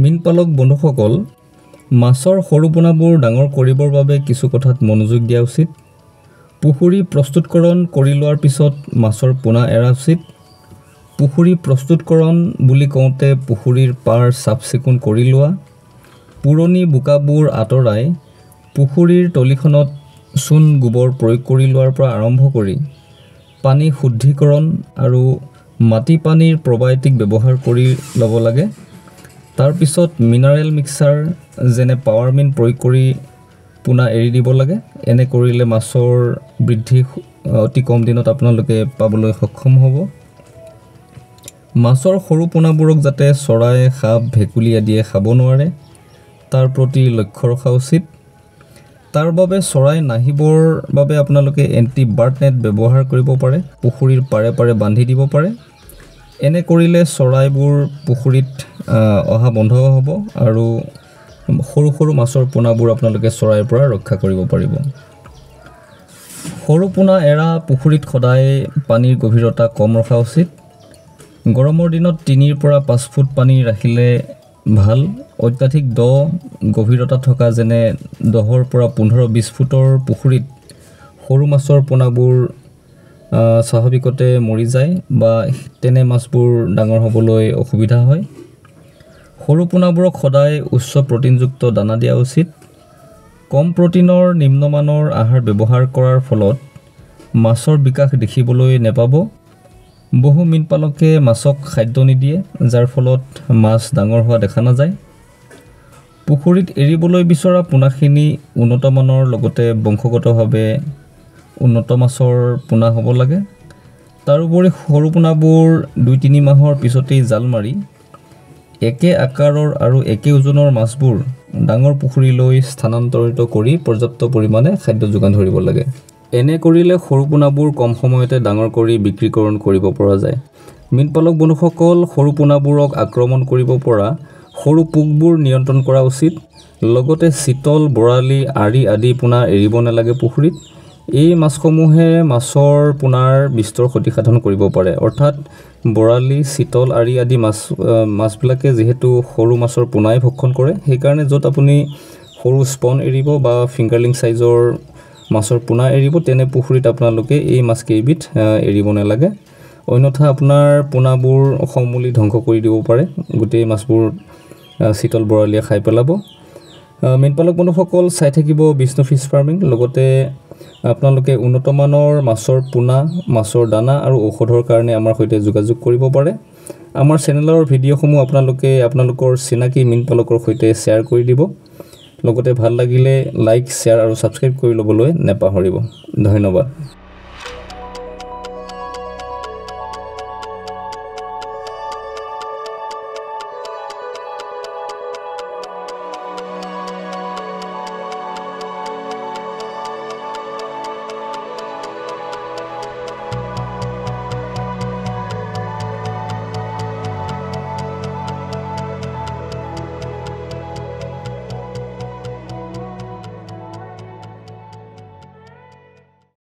মীনপালক বন্ধুসকল মাছৰ সৰু পোনাবোৰ ডাঙৰ কৰিবৰ বাবে কিছু কথাত মনোযোগ দিয়া উচিত। পুখুৰী প্ৰস্তুতকৰণ কৰি লোৱাৰ পিছত মাছৰ পোনা এৰা উচিত। পুখুৰী প্ৰস্তুতকৰণ বুলি কওঁতে পুখুৰীৰ পাৰ চাফ চিকুণ কৰি লোৱা, পুৰণি বোকাবোৰ আঁতৰাই পুখুৰীৰ তলিখনত চূণ গোবৰ প্ৰয়োগ কৰি লোৱাৰ পৰা আৰম্ভ কৰি পানী শুদ্ধিকৰণ আৰু মাটি পানীৰ প্ৰবায়টিক ব্যৱহাৰ কৰি ল'ব লাগে। তাৰ পিছত মিনাৰেল মিক্সাৰ যেনে পাৱাৰমিন প্ৰয়োগ কৰি পোনা এৰি দিব লাগে। এনে কৰিলে মাছৰ বৃদ্ধি অতি কম দিনত আপোনালোকে পাবলৈ সক্ষম হ'ব। মাছৰ সৰু পোনাবোৰক যাতে চৰাই, সাপ, ভেকুলী আদিয়ে খাব নোৱাৰে তাৰ প্ৰতি লক্ষ্য ৰখা উচিত। তাৰ বাবে চৰাই নাহিবৰ বাবে আপোনালোকে এণ্টি বাৰ্ড নেট ব্যৱহাৰ কৰিব পাৰে, পুখুৰীৰ পাৰে পাৰে বান্ধি দিব পাৰে। এনে কৰিলে চৰাইবোৰ পুখুৰীত অহা বন্ধ হ'ব আৰু সৰু সৰু মাছৰ পোনাবোৰ আপোনালোকে চৰাইৰ পৰা ৰক্ষা কৰিব পাৰিব। সৰু পোনা এৰা পুখুৰীত সদায় পানীৰ গভীৰতা কম ৰখা উচিত। গৰমৰ দিনত 3 পৰা 5 ফুট পানী ৰাখিলে ভাল। অত্যাধিক দ গভীৰতা থকা যেনে 10 পৰা 15-20 ফুটৰ পুখুৰীত সৰু মাছৰ পোনাবোৰ স্বাভাৱিকতে মৰি যায় বা তেনে মাছবোৰ ডাঙৰ হ'বলৈ অসুবিধা হয়। সৰু পোনাবোৰক সদায় উচ্চ প্ৰটিনযুক্ত দানা দিয়া উচিত। কম প্ৰটিনৰ নিম্নমানৰ আহাৰ ব্যৱহাৰ কৰাৰ ফলত মাছৰ বিকাশ দেখিবলৈ নেপাব। বহু মীনপালকে মাছক খাদ্য নিদিয়ে, যাৰ ফলত মাছ ডাঙৰ হোৱা দেখা নাযায়। পুখুৰীত এৰিবলৈ বিচৰা পোনাখিনি উন্নত মানৰ লগতে বংশগতভাৱে উন্নত মাছৰ পোনা হ'ব লাগে। তাৰোপৰি সৰু পোনাবোৰ 2-3 মাহৰ পিছতেই জাল মাৰি একে আকাৰৰ আৰু একে ওজনৰ মাছবোৰ ডাঙৰ পুখুৰীলৈ স্থানান্তৰিত কৰি পৰ্যাপ্ত পৰিমাণে খাদ্য যোগান ধৰিব লাগে। এনে কৰিলে সৰু পোনাবোৰ কম সময়তে ডাঙৰ কৰি বিক্ৰীকৰণ কৰিব পৰা যায়। মীনপালক বন্ধুসকল, সৰু পোনাবোৰক আক্ৰমণ কৰিব পৰা সৰু পোকবোৰ নিয়ন্ত্ৰণ কৰা উচিত। লগতে চিতল, বৰালি, আৰি আদি পোনা এৰিব নালাগে পুখুৰীত। এই মাছসমূহে মাছৰ পোনাৰ বিস্তৰ ক্ষতিসাধন কৰিব পাৰে। অৰ্থাৎ বৰালি, চিতল, আৰি আদি মাছবিলাকে যিহেতু সৰু মাছৰ পোনাই ভক্ষণ কৰে, সেইকাৰণে য'ত আপুনি সৰু স্পন এৰিব বা ফিংগাৰলিং চাইজৰ মাছৰ পোনা এৰিব তেনে পুখুৰীত আপোনালোকে এই মাছকেইবিধ এৰিব নালাগে। অন্যথা আপোনাৰ পোনাবোৰ সমূলি ধ্বংস কৰি দিব পাৰে, গোটেই মাছবোৰ চিতল বৰালিয়ে খাই পেলাব। মীনপালক বন্ধুসকল, চাই থাকিব বিষ্ণু ফিছ ফাৰ্মিং। লগতে আপোনালোকে উন্নত মানৰ মাছৰ পোনা, মাছৰ দানা আৰু ঔষধৰ কাৰণে আমাৰ সৈতে যোগাযোগ কৰিব পাৰে। আমাৰ চেনেলৰ ভিডিঅ'সমূহ আপোনালোকে আপোনালোকৰ চিনাকি মীনপালকৰ সৈতে শ্বেয়াৰ কৰি দিব। লগতে ভাল লাগিলে লাইক, শ্বেয়াৰ আৰু ছাবস্ক্ৰাইব কৰি ল'বলৈ নেপাহৰিব। ধন্যবাদ।